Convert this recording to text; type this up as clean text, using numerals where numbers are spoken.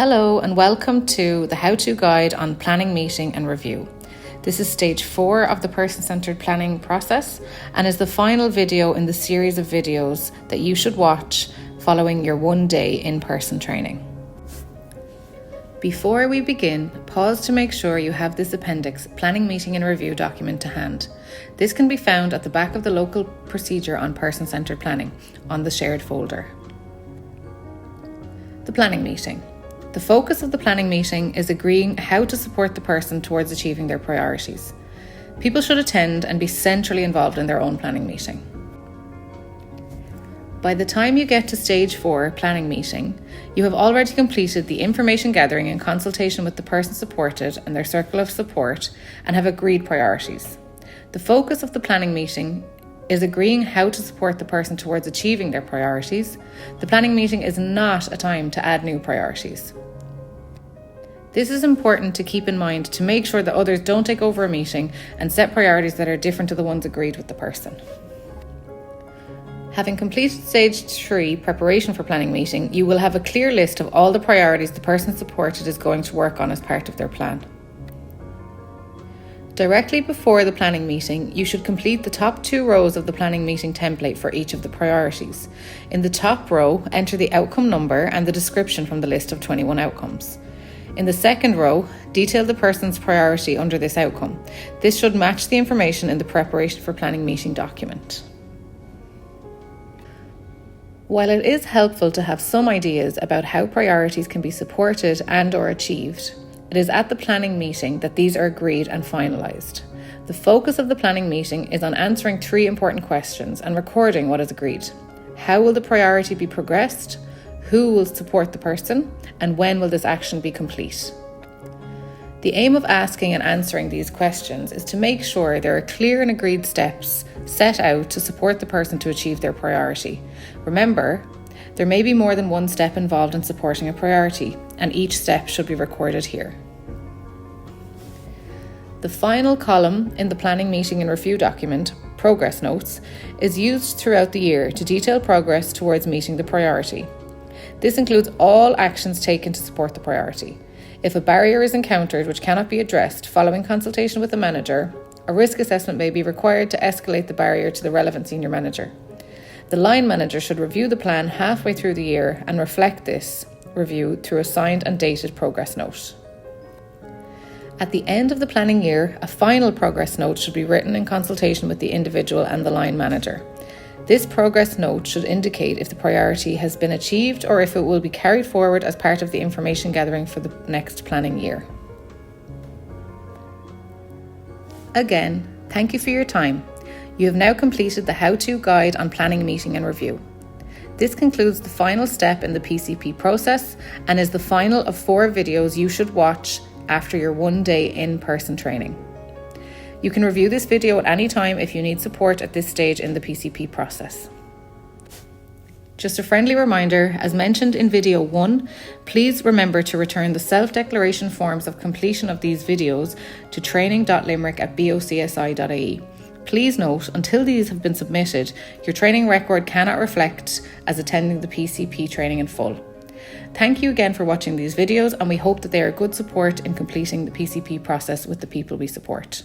Hello and welcome to the how-to guide on planning, meeting and review. This is stage 4 of the person-centered planning process and is the final video in the series of videos that you should watch following your one-day in-person training. Before we begin, pause to make sure you have this appendix planning, meeting and review document to hand. This can be found at the back of the local procedure on person-centered planning on the shared folder. The planning meeting. The focus of the planning meeting is agreeing how to support the person towards achieving their priorities. People should attend and be centrally involved in their own planning meeting. By the time you get to stage 4, planning meeting, you have already completed the information gathering and consultation with the person supported and their circle of support and have agreed priorities. The focus of the planning meeting is agreeing how to support the person towards achieving their priorities. The planning meeting is not a time to add new priorities. This is important to keep in mind to make sure that others don't take over a meeting and set priorities that are different to the ones agreed with the person. Having completed stage 3, preparation for planning meeting, you will have a clear list of all the priorities the person supported is going to work on as part of their plan. Directly before the planning meeting, you should complete the top 2 rows of the planning meeting template for each of the priorities. In the top row, enter the outcome number and the description from the list of 21 outcomes. In the second row, detail the person's priority under this outcome. This should match the information in the preparation for planning meeting document. While it is helpful to have some ideas about how priorities can be supported and/or achieved, it is at the planning meeting that these are agreed and finalised. The focus of the planning meeting is on answering 3 important questions and recording what is agreed. How will the priority be progressed? Who will support the person? And when will this action be complete? The aim of asking and answering these questions is to make sure there are clear and agreed steps set out to support the person to achieve their priority. Remember, there may be more than one step involved in supporting a priority, and each step should be recorded here. The final column in the planning meeting and review document, progress notes, is used throughout the year to detail progress towards meeting the priority. This includes all actions taken to support the priority. If a barrier is encountered which cannot be addressed following consultation with the manager, a risk assessment may be required to escalate the barrier to the relevant senior manager. The line manager should review the plan halfway through the year and reflect this review through a signed and dated progress note. At the end of the planning year, a final progress note should be written in consultation with the individual and the line manager. This progress note should indicate if the priority has been achieved or if it will be carried forward as part of the information gathering for the next planning year. Again, thank you for your time. You have now completed the how-to guide on planning, meeting and review. This concludes the final step in the PCP process and is the final of 4 videos you should watch after your one-day in-person training. You can review this video at any time if you need support at this stage in the PCP process. Just a friendly reminder, as mentioned in video 1, please remember to return the self-declaration forms of completion of these videos to training.limerick@bocsi.ie. Please note, until these have been submitted, your training record cannot reflect as attending the PCP training in full. Thank you again for watching these videos, and we hope that they are good support in completing the PCP process with the people we support.